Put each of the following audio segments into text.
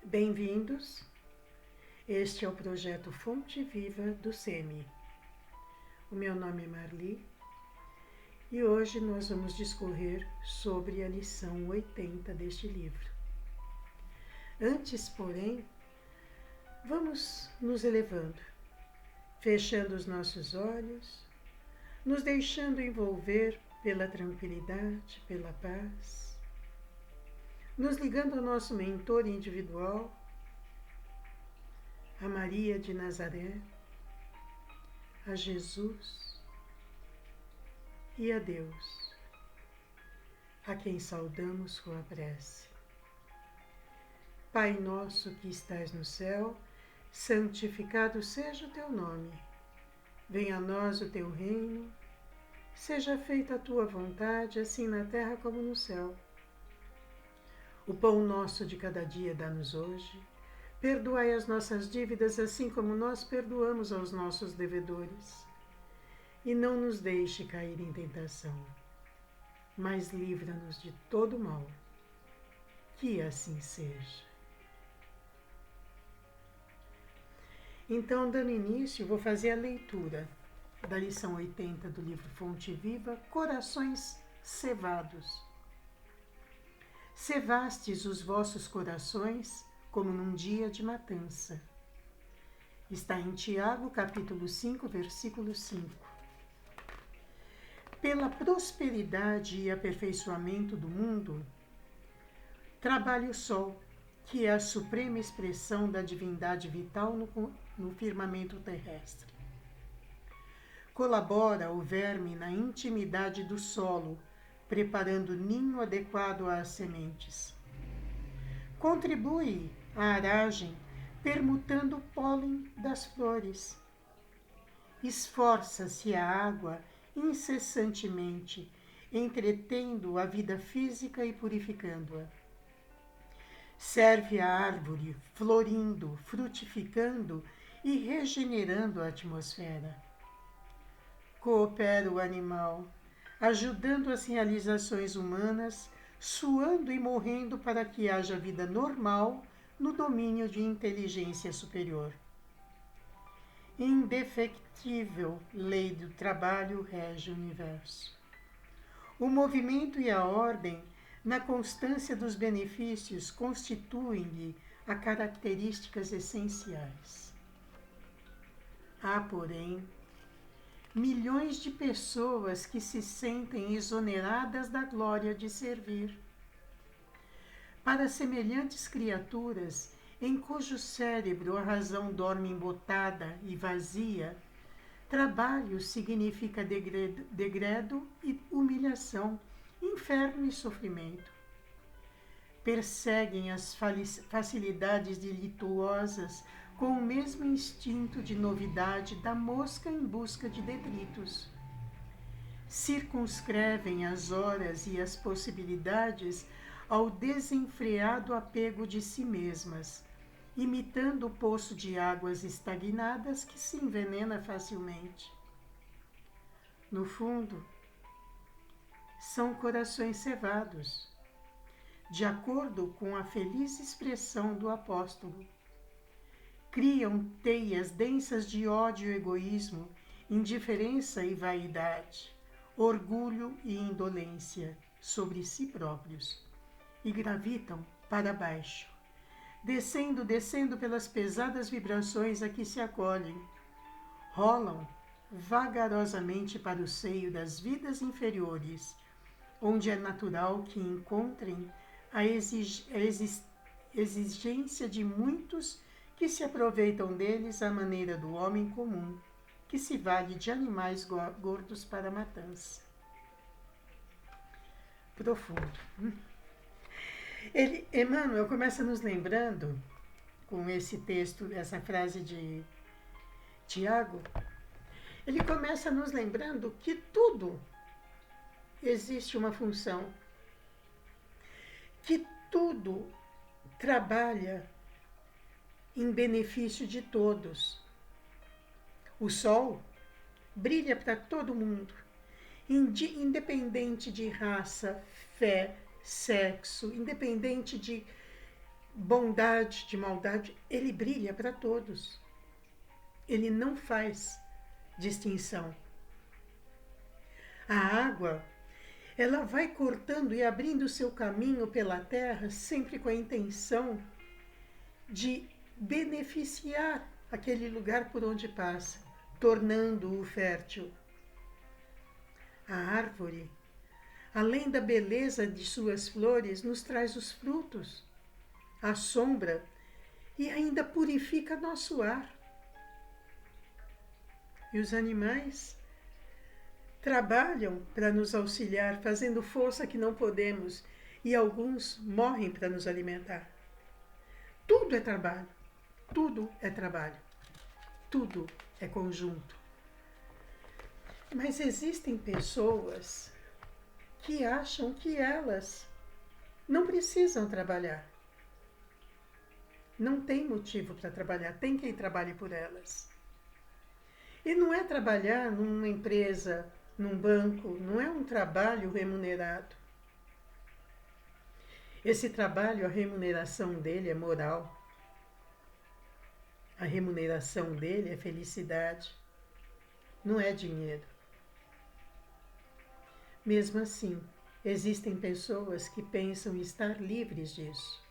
Bem-vindos. Este é o projeto Fonte Viva do SEMI. O meu nome é Marli e hoje nós vamos discorrer sobre a lição 80 deste livro. Antes, porém, vamos nos elevando, fechando os nossos olhos, nos deixando envolver pela tranquilidade, pela paz, nos ligando ao nosso mentor individual, a Maria de Nazaré, a Jesus e a Deus, a quem saudamos com a prece. Pai nosso que estais no céu, santificado seja o teu nome. Venha a nós o teu reino, seja feita a tua vontade, assim na terra como no céu. O pão nosso de cada dia dá-nos hoje. Perdoai as nossas dívidas, assim como nós perdoamos aos nossos devedores. E não nos deixe cair em tentação, mas livra-nos de todo mal. Que assim seja. Então, dando início, vou fazer a leitura da lição 80 do livro Fonte Viva, Corações Cevados. Cevastes os vossos corações como num dia de matança. Está em Tiago, capítulo 5, versículo 5. Pela prosperidade e aperfeiçoamento do mundo, trabalha o sol, que é a suprema expressão da divindade vital no firmamento terrestre. Colabora o verme na intimidade do solo, preparando ninho adequado às sementes. Contribui à aragem, permutando o pólen das flores. Esforça-se a água incessantemente, entretendo a vida física e purificando-a. Serve a árvore, florindo, frutificando e regenerando a atmosfera. Coopera o animal, ajudando as realizações humanas, suando e morrendo para que haja vida normal no domínio de inteligência superior. Indefectível lei do trabalho rege o universo. O movimento e a ordem, na constância dos benefícios, constituem-lhe a características essenciais. Há, porém, milhões de pessoas que se sentem exoneradas da glória de servir. Para semelhantes criaturas, em cujo cérebro a razão dorme embotada e vazia, trabalho significa degredo e humilhação, inferno e sofrimento. Perseguem as facilidades delituosas com o mesmo instinto de novidade da mosca em busca de detritos. Circunscrevem as horas e as possibilidades ao desenfreado apego de si mesmas, imitando o poço de águas estagnadas que se envenena facilmente. No fundo, são corações cevados, de acordo com a feliz expressão do apóstolo. Criam teias densas de ódio e egoísmo, indiferença e vaidade, orgulho e indolência sobre si próprios, e gravitam para baixo, descendo pelas pesadas vibrações a que se acolhem, rolam vagarosamente para o seio das vidas inferiores, onde é natural que encontrem a exigência de muitos que se aproveitam deles à maneira do homem comum, que se vale de animais gordos para a matança. Profundo. Emmanuel começa nos lembrando, com esse texto, essa frase de Tiago, ele começa nos lembrando que tudo existe uma função, que tudo trabalha em benefício de todos. O sol brilha para todo mundo, independente de raça, fé, sexo, independente bondade, de maldade, ele brilha para todos. Ele não faz distinção. A água, ela vai cortando e abrindo o seu caminho pela terra, sempre com a intenção de beneficiar aquele lugar por onde passa, tornando-o fértil. A árvore, além da beleza de suas flores, nos traz os frutos, a sombra e ainda purifica nosso ar. E os animais trabalham para nos auxiliar, fazendo força que não podemos, e alguns morrem para nos alimentar. Tudo é trabalho, tudo é trabalho, tudo é conjunto. Mas existem pessoas que acham que elas não precisam trabalhar. Não tem motivo para trabalhar, tem quem trabalhe por elas. E não é trabalhar numa empresa, num banco, não é um trabalho remunerado. Esse trabalho, a remuneração dele é moral. A remuneração dele é felicidade, não é dinheiro. Mesmo assim, existem pessoas que pensam estar livres disso.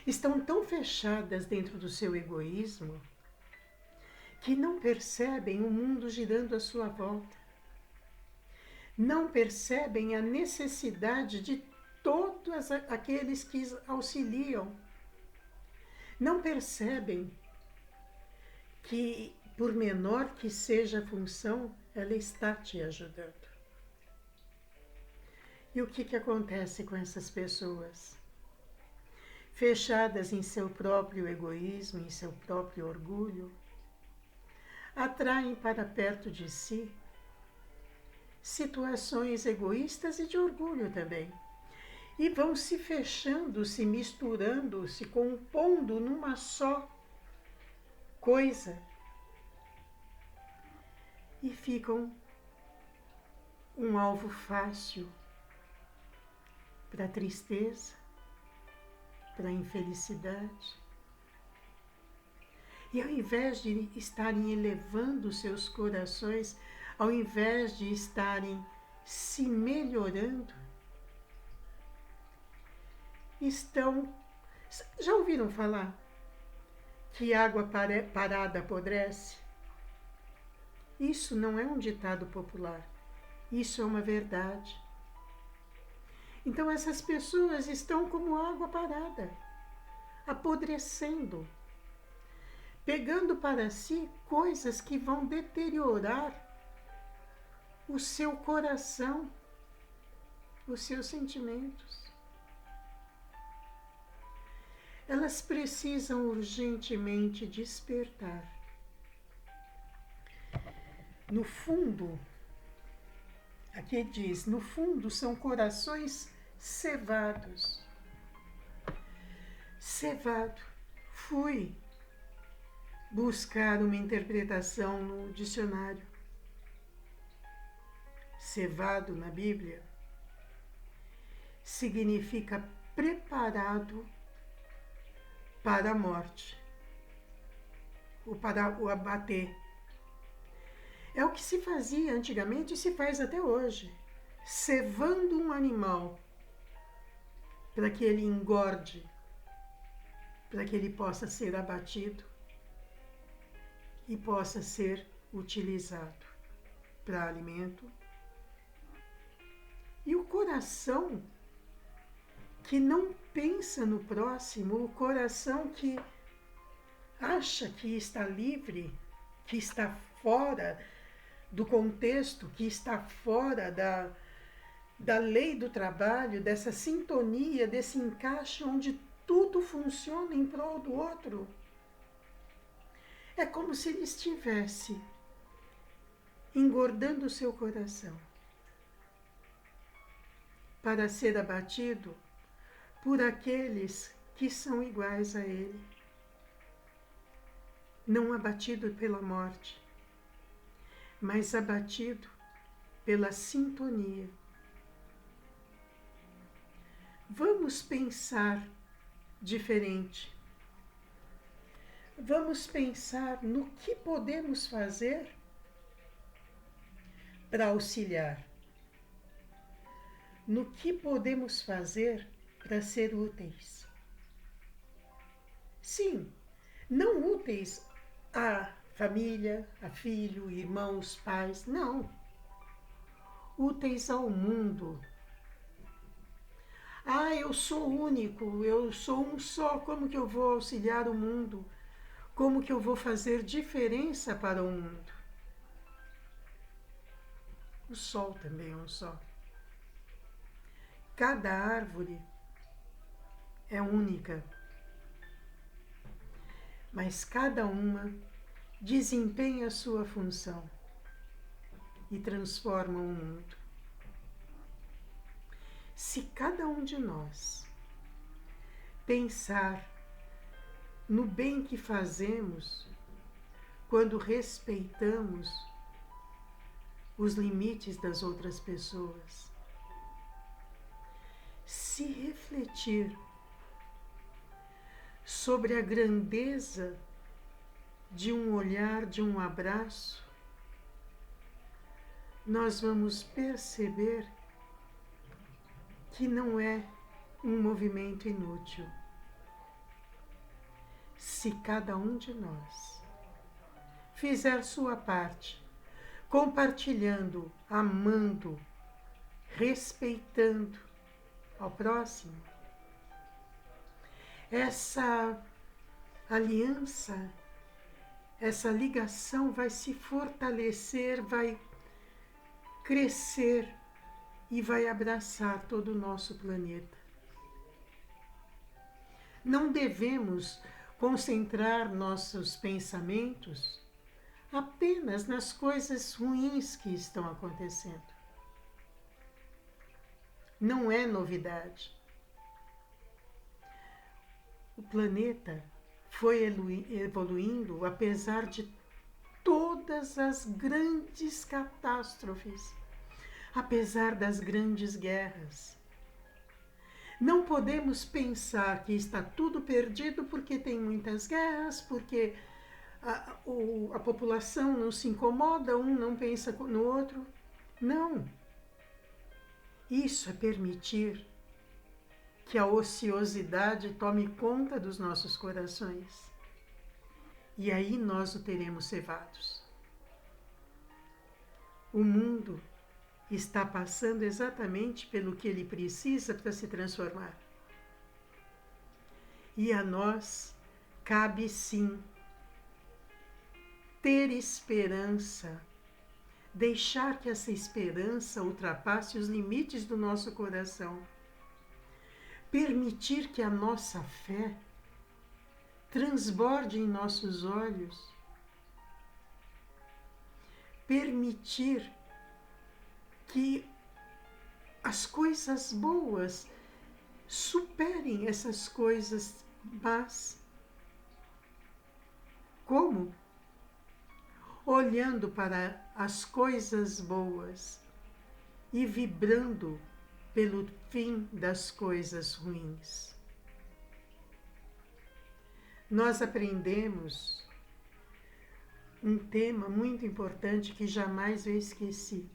Estão tão fechadas dentro do seu egoísmo que não percebem o mundo girando à sua volta. Não percebem a necessidade de todos aqueles que auxiliam. Não percebem que, por menor que seja a função, ela está te ajudando. E o que acontece com essas pessoas? Fechadas em seu próprio egoísmo, em seu próprio orgulho, atraem para perto de si situações egoístas e de orgulho também. E vão se fechando, se misturando, se compondo numa só coisa. E ficam um alvo fácil para a tristeza, para a infelicidade. E ao invés de estarem elevando seus corações, ao invés de estarem se melhorando, estão... Já ouviram falar que água parada apodrece? Isso não é um ditado popular, isso é uma verdade. Então essas pessoas estão como água parada, apodrecendo, pegando para si coisas que vão deteriorar o seu coração, os seus sentimentos. Elas precisam urgentemente despertar. No fundo, aqui diz, no fundo são corações cevados. Cevado. Fui buscar uma interpretação no dicionário. Cevado na Bíblia significa preparado para a morte, ou para o abater. É o que se fazia antigamente e se faz até hoje, cevando um animal para que ele engorde, para que ele possa ser abatido e possa ser utilizado para alimento. E o coração que não pensa no próximo, o coração que acha que está livre, que está fora do contexto, que está fora da lei do trabalho, dessa sintonia, desse encaixe onde tudo funciona em prol do outro. É como se ele estivesse engordando o seu coração para ser abatido por aqueles que são iguais a ele. Não abatido pela morte, mas abatido pela sintonia. Vamos pensar diferente. Vamos pensar no que podemos fazer para auxiliar, no que podemos fazer para ser úteis. Sim, não úteis à família, a filho, irmãos, pais, não. Úteis ao mundo. Ah, eu sou único, eu sou um só, como que eu vou auxiliar o mundo? Como que eu vou fazer diferença para o mundo? O sol também é um só. Cada árvore é única, mas cada uma desempenha a sua função e transforma o mundo. Se cada um de nós pensar no bem que fazemos quando respeitamos os limites das outras pessoas, se refletir sobre a grandeza de um olhar, de um abraço, nós vamos perceber que não é um movimento inútil. Se cada um de nós fizer sua parte, compartilhando, amando, respeitando ao próximo, essa aliança, essa ligação vai se fortalecer, vai crescer e vai abraçar todo o nosso planeta. Não devemos concentrar nossos pensamentos apenas nas coisas ruins que estão acontecendo. Não é novidade. O planeta foi evoluindo apesar de todas as grandes catástrofes, apesar das grandes guerras. Não podemos pensar que está tudo perdido porque tem muitas guerras, porque a população não se incomoda, um não pensa no outro. Não. Isso é permitir que a ociosidade tome conta dos nossos corações. E aí nós o teremos cevados. O mundo está passando exatamente pelo que ele precisa para se transformar. E a nós cabe sim ter esperança, deixar que essa esperança ultrapasse os limites do nosso coração, permitir que a nossa fé transborde em nossos olhos, permitir que as coisas boas superem essas coisas más. Como? Olhando para as coisas boas e vibrando pelo fim das coisas ruins. Nós aprendemos um tema muito importante que jamais eu esqueci.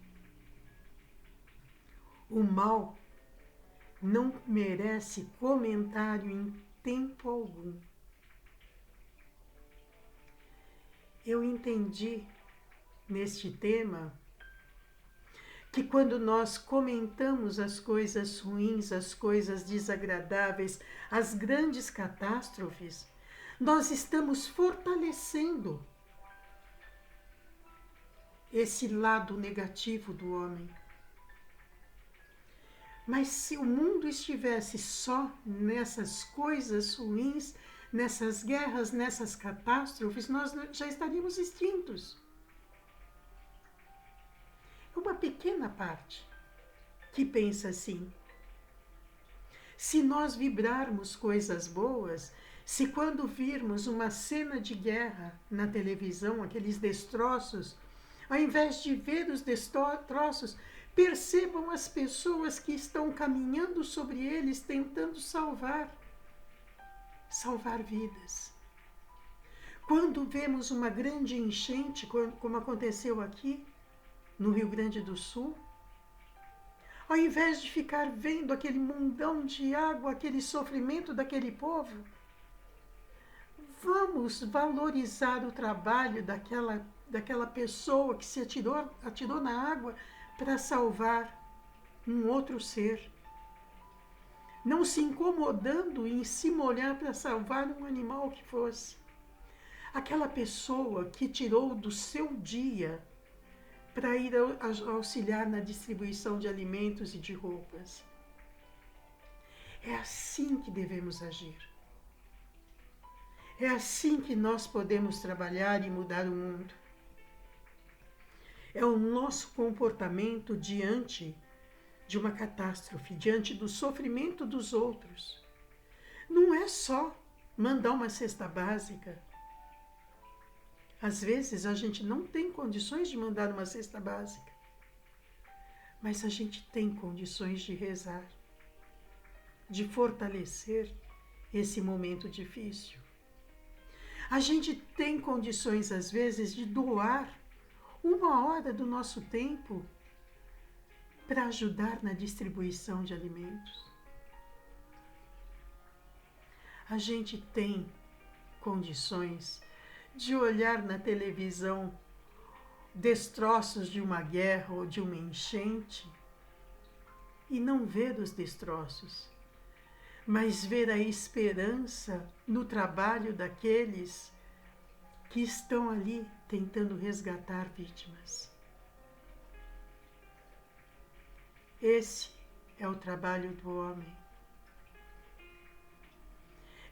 O mal não merece comentário em tempo algum. Eu entendi neste tema que quando nós comentamos as coisas ruins, as coisas desagradáveis, as grandes catástrofes, nós estamos fortalecendo esse lado negativo do homem. Mas se o mundo estivesse só nessas coisas ruins, nessas guerras, nessas catástrofes, nós já estaríamos extintos. É uma pequena parte que pensa assim. Se nós vibrarmos coisas boas, se quando virmos uma cena de guerra na televisão, aqueles destroços, ao invés de ver os destroços, percebam as pessoas que estão caminhando sobre eles, tentando salvar. salvar vidas. Quando vemos uma grande enchente, como aconteceu aqui no Rio Grande do Sul, ao invés de ficar vendo aquele mundão de água, aquele sofrimento daquele povo, vamos valorizar o trabalho daquela pessoa que se atirou na água para salvar um outro ser. Não se incomodando em se molhar para salvar um animal que fosse. Aquela pessoa que tirou do seu dia para ir auxiliar na distribuição de alimentos e de roupas. É assim que devemos agir. É assim que nós podemos trabalhar e mudar o mundo. É o nosso comportamento diante de uma catástrofe, diante do sofrimento dos outros. Não é só mandar uma cesta básica. Às vezes a gente não tem condições de mandar uma cesta básica, mas a gente tem condições de rezar, de fortalecer esse momento difícil. A gente tem condições, às vezes, de doar 1 hora do nosso tempo para ajudar na distribuição de alimentos. A gente tem condições de olhar na televisão destroços de uma guerra ou de uma enchente e não ver os destroços, mas ver a esperança no trabalho daqueles que estão ali tentando resgatar vítimas. Esse é o trabalho do homem.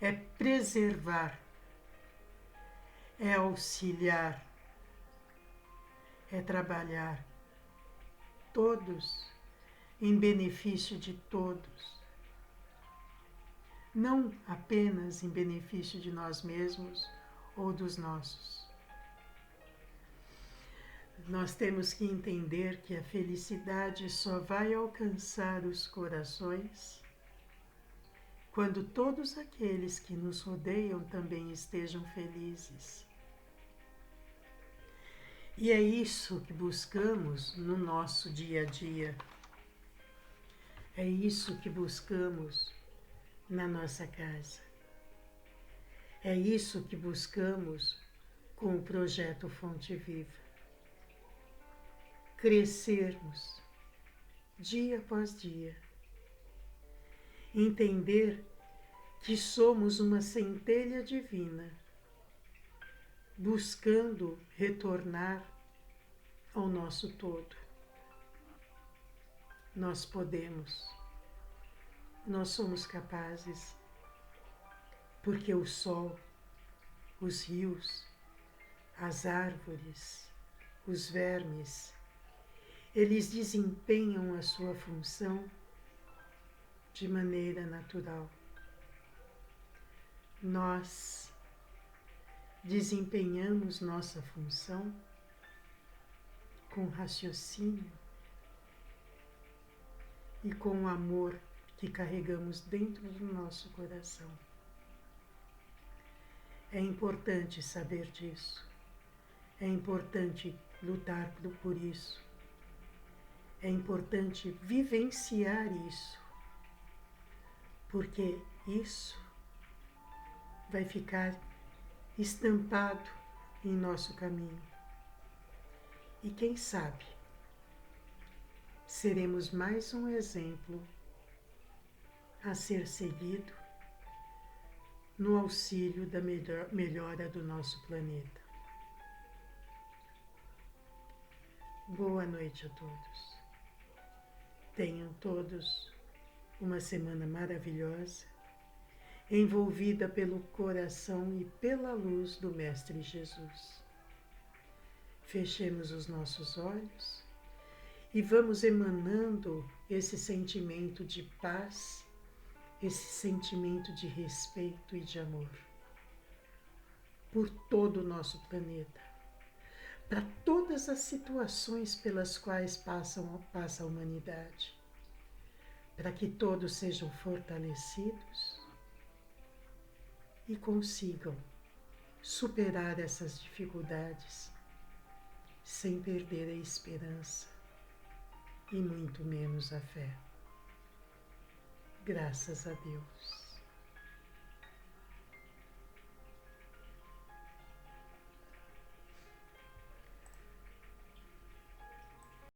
É preservar, é auxiliar, é trabalhar todos em benefício de todos. Não apenas em benefício de nós mesmos ou dos nossos. Nós temos que entender que a felicidade só vai alcançar os corações quando todos aqueles que nos rodeiam também estejam felizes. E é isso que buscamos no nosso dia a dia. É isso que buscamos na nossa casa. É isso que buscamos com o projeto Fonte Viva. Crescermos dia após dia. Entender que somos uma centelha divina, buscando retornar ao nosso todo. Nós podemos, nós somos capazes, porque o sol, os rios, as árvores, os vermes, eles desempenham a sua função de maneira natural. Nós desempenhamos nossa função com raciocínio e com o amor que carregamos dentro do nosso coração. É importante saber disso. É importante lutar por isso. É importante vivenciar isso, porque isso vai ficar estampado em nosso caminho. E quem sabe, seremos mais um exemplo a ser seguido no auxílio da melhora do nosso planeta. Boa noite a todos. Tenham todos uma semana maravilhosa, envolvida pelo coração e pela luz do Mestre Jesus. Fechemos os nossos olhos e vamos emanando esse sentimento de paz, esse sentimento de respeito e de amor por todo o nosso planeta, para todas as situações pelas quais passa a humanidade, para que todos sejam fortalecidos e consigam superar essas dificuldades sem perder a esperança e muito menos a fé. Graças a Deus.